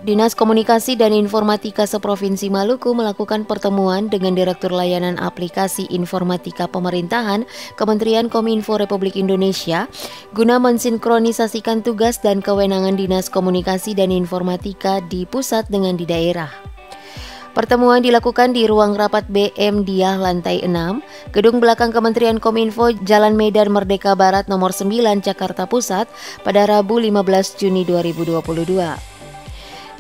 Dinas Komunikasi dan Informatika Seprovinsi Maluku melakukan pertemuan dengan Direktur Layanan Aplikasi Informatika Pemerintahan Kementerian Kominfo Republik Indonesia guna mensinkronisasikan tugas dan kewenangan Dinas Komunikasi dan Informatika di pusat dengan di daerah. Pertemuan dilakukan di ruang rapat BM Diah lantai 6, gedung belakang Kementerian Kominfo, Jalan Medan Merdeka Barat nomor 9, Jakarta Pusat pada Rabu 15 Juni 2022.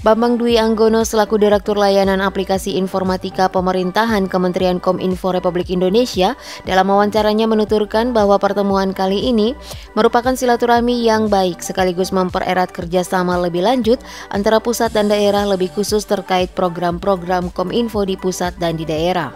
Bambang Dwi Anggono selaku Direktur Layanan Aplikasi Informatika Pemerintahan Kementerian Kominfo Republik Indonesia dalam wawancaranya menuturkan bahwa pertemuan kali ini merupakan silaturahmi yang baik sekaligus mempererat kerjasama lebih lanjut antara pusat dan daerah, lebih khusus terkait program-program Kominfo di pusat dan di daerah.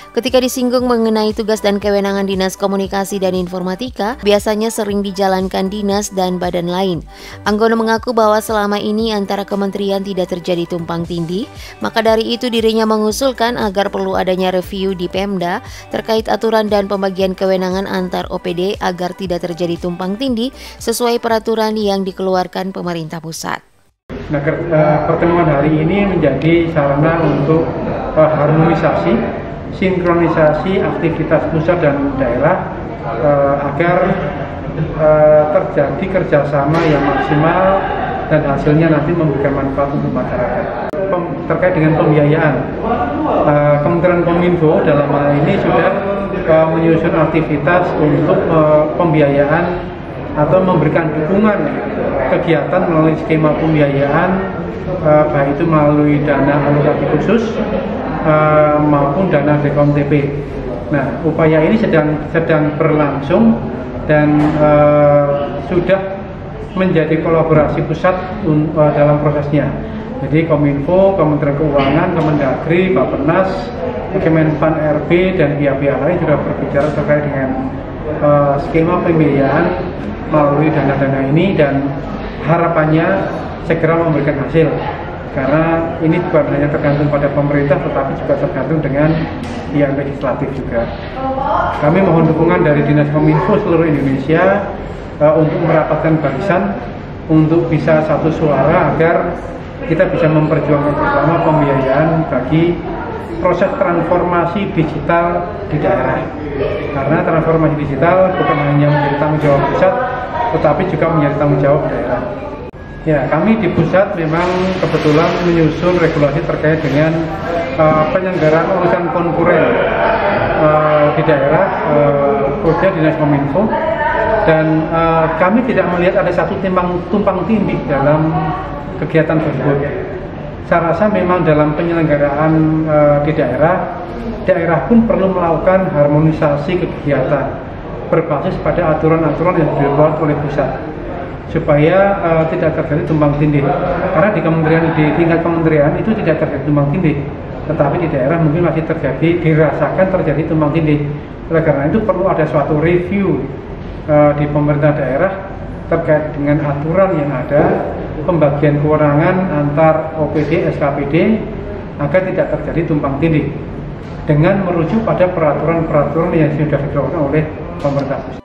Ketika disinggung mengenai tugas dan kewenangan Dinas Komunikasi dan Informatika, biasanya sering dijalankan dinas dan badan lain. Anggono mengaku bahwa selama ini antara kementerian tidak terjadi tumpang tindih, maka dari itu dirinya mengusulkan agar perlu adanya review di Pemda terkait aturan dan pembagian kewenangan antar OPD agar tidak terjadi tumpang tindih sesuai peraturan yang dikeluarkan pemerintah pusat. Nah, pertemuan hari ini menjadi sarana untuk harmonisasi, sinkronisasi aktivitas pusat dan daerah agar terjadi kerjasama yang maksimal dan hasilnya nanti memberikan manfaat untuk masyarakat. Terkait dengan pembiayaan, Kementerian Kominfo dalam hal ini sudah menyusun aktivitas untuk pembiayaan atau memberikan dukungan kegiatan melalui skema pembiayaan, baik itu melalui dana alokasi khusus maupun dana DKMTP. Nah, upaya ini sedang berlangsung dan sudah menjadi kolaborasi pusat dalam prosesnya. Jadi Kominfo, Kementerian Keuangan, Kemendagri, Bappenas, Kemenpan RB dan pihak-pihak lain sudah berbicara terkait dengan skema pembiayaan melalui dana-dana ini dan harapannya segera memberikan hasil. Karena ini bukan hanya tergantung pada pemerintah, tetapi juga tergantung dengan pihak legislatif juga. Kami mohon dukungan dari Dinas Kominfo seluruh Indonesia untuk merapatkan barisan, untuk bisa satu suara agar kita bisa memperjuangkan bersama pembiayaan bagi proses transformasi digital di daerah. Karena transformasi digital bukan hanya menjadi tanggung jawab pusat, tetapi juga menjadi tanggung jawab daerah. Ya, kami di pusat memang kebetulan menyusun regulasi terkait dengan penyelenggaraan urusan konkuren di daerah, khususnya Dinas Kominfo, dan kami tidak melihat ada satu tumpang tindih dalam kegiatan tersebut. Saya rasa memang dalam penyelenggaraan di daerah pun perlu melakukan harmonisasi kegiatan berbasis pada aturan-aturan yang dibuat oleh pusat, supaya tidak terjadi tumpang tindih. Karena di tingkat kementerian itu tidak terjadi tumpang tindih, tetapi di daerah mungkin masih dirasakan terjadi tumpang tindih. Oleh karena itu perlu ada suatu review di pemerintah daerah terkait dengan aturan yang ada, pembagian kewenangan antar OPD, SKPD, agar tidak terjadi tumpang tindih dengan merujuk pada peraturan-peraturan yang sudah dikeluarkan oleh pemerintah pusat.